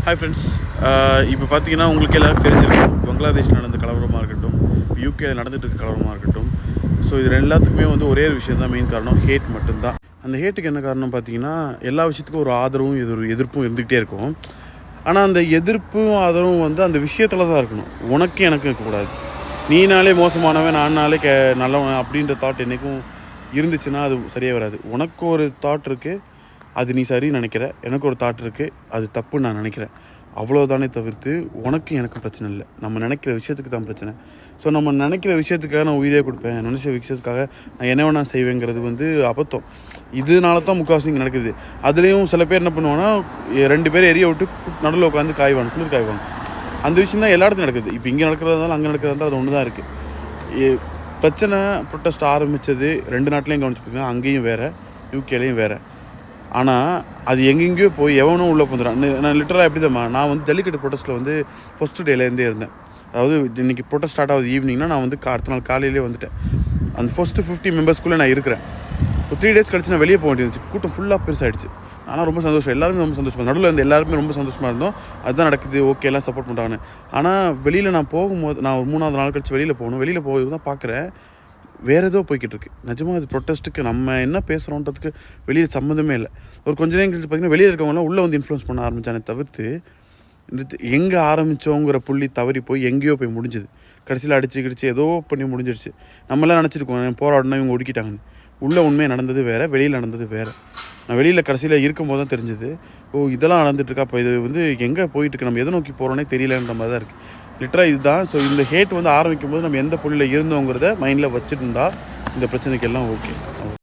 Hi friends, இப்போ பார்த்தீங்கன்னா உங்களுக்கு எல்லாரும் தெரிஞ்சிருக்கும். பங்களாதேஷில் நடந்த கலவரமாக இருக்கட்டும், யூகேயில் நடந்துகிட்டு இருக்க கலவரமாக இருக்கட்டும். ஸோ இது எல்லாத்துக்குமே வந்து ஒரே ஒரு விஷயம் தான் மெயின் காரணம், ஹேட் மட்டும்தான். அந்த ஹேட்டுக்கு என்ன காரணம் பார்த்தீங்கன்னா, எல்லா விஷயத்துக்கும் ஒரு ஆதரவும் எதிர்ப்பும் இருந்துகிட்டே இருக்கும். ஆனால் அந்த எதிர்ப்பும் ஆதரவும் வந்து அந்த விஷயத்தில் தான் இருக்கணும். உனக்கு எனக்கு இருக்கக்கூடாது. நீனாலே மோசமானவன், நானாலே நல்லவன் அப்படின்ற தாட் என்றைக்கும் இருந்துச்சுன்னா அது சரியாக வராது. உனக்கு ஒரு தாட் இருக்குது, அது நீ சரின்னு நினைக்கிற. எனக்கு ஒரு தாட் இருக்குது, அது தப்புன்னு நான் நினைக்கிறேன். அவ்வளோதானே தவிர்த்து உனக்கு எனக்கு பிரச்சனை இல்லை. நம்ம நினைக்கிற விஷயத்துக்கு தான் பிரச்சனை. ஸோ நம்ம நினைக்கிற விஷயத்துக்காக நான் உயிரே கொடுப்பேன், நினச்ச விஷயத்துக்காக நான் என்ன வேணால் செய்வேங்கிறது வந்து அபத்தம். இதனால தான் முக்கால்வாசி இங்கே நடக்குது. அதுலேயும் சில பேர் என்ன பண்ணுவாங்கன்னா, 2 பேர் எரிய விட்டு நடுவில் உட்காந்து காய்வாங்க, குளிர் காய்வாங்க. அந்த விஷயம் தான் எல்லா இடத்துலையும் நடக்குது. இப்போ இங்கே நடக்கிறதா இருந்தாலும் அங்கே நடக்கிறதா இருந்தாலும் அது ஒன்று தான் இருக்குது. பிரச்சனை ப்ரொட்டஸ்ட் ஆரம்பித்தது 2 நாட்டிலையும் கவனிச்சுக்கோங்க. அங்கேயும் வேறு, யூகேலையும் வேறு. ஆனால் அது எங்கெங்கேயோ போய் எவனும் உள்ளே வந்துடுறான். நான் லிட்டராக எப்படி தான் நான் வந்து ஜல்லிக்கட்டு ப்ரொட்டஸ்ட்டில் வந்து ஃபஸ்ட்டு டேலேருந்தே இருந்தேன். அதாவது இன்றைக்கி ப்ரொட்டஸ்ட் ஸ்டார்ட் ஆகுது ஈவினிங்னா, நான் வந்து அடுத்த நாள் காலையிலே வந்துட்டேன். அந்த ஃபஸ்ட்டு 50 மெம்பர்ஸ்குள்ளே நான் இருக்கிறேன். ஒரு 3 டேஸ் கழிச்சு நான் வெளியே போக வேண்டியிருந்துச்சு. கூட்டம் ஃபுல்லாக பெருசாகிடுச்சு. ஆனால் ரொம்ப சந்தோஷம், எல்லாருமே ரொம்ப சந்தோஷமாக, நடுவில் வந்து எல்லாருமே ரொம்ப சந்தோஷமாக இருந்தோம். அதுதான் நடக்குது, ஓகே, எல்லாம் சப்போர்ட் பண்ணுறாங்கன்னு. ஆனால் வெளியில் நான் போகும்போது, நான் ஒரு 3வது நாள் கழிச்சு வெளியில் போகணும். வெளியில் போய் தான் பார்க்குறேன், வேறு ஏதோ போய்கிட்டு இருக்கு. நிஜமாக அது ப்ரொட்டஸ்ட்டுக்கு நம்ம என்ன பேசுகிறோன்றதுக்கு வெளியே சம்மந்தமே இல்லை. ஒரு கொஞ்ச நேரம் கழிச்சு பார்த்திங்கன்னா வெளியே இருக்கவங்களாம் உள்ளே வந்து இன்ஃப்ளூயன்ஸ் பண்ண ஆரம்பித்தானே தவிர்த்து, எங்கே ஆரம்பித்தோங்கிற புள்ளி தவறி போய் எங்கேயோ போய் முடிஞ்சுது. கடைசியில் அடிச்சு ஏதோ பண்ணி முடிஞ்சிடுச்சு. நம்மளாம் நினச்சிருக்கோம் போராடினா இவங்க ஒடுக்கிட்டாங்கன்னு. உள்ளே உண்மையாக நடந்தது வேறு, வெளியில் நடந்தது வேறு. நான் வெளியில் கடைசியில் இருக்கும்போது தான் தெரிஞ்சுது, ஓ இதெல்லாம் நடந்துட்டுருக்கா, அப்போ இது வந்து எங்கே போயிட்டுருக்கு, நம்ம எதை நோக்கி போகிறோன்னே தெரியலன்ற மாதிரி தான் இருக்குது. லிட்டராக இதுதான். ஸோ இந்த ஹேட் வந்து ஆரம்பிக்கும் போது நம்ம எந்த புள்ளியில் இருந்தோங்கிறத மைண்டில் வச்சுருந்தா இந்த பிரச்சனைக்கெல்லாம் ஓகே.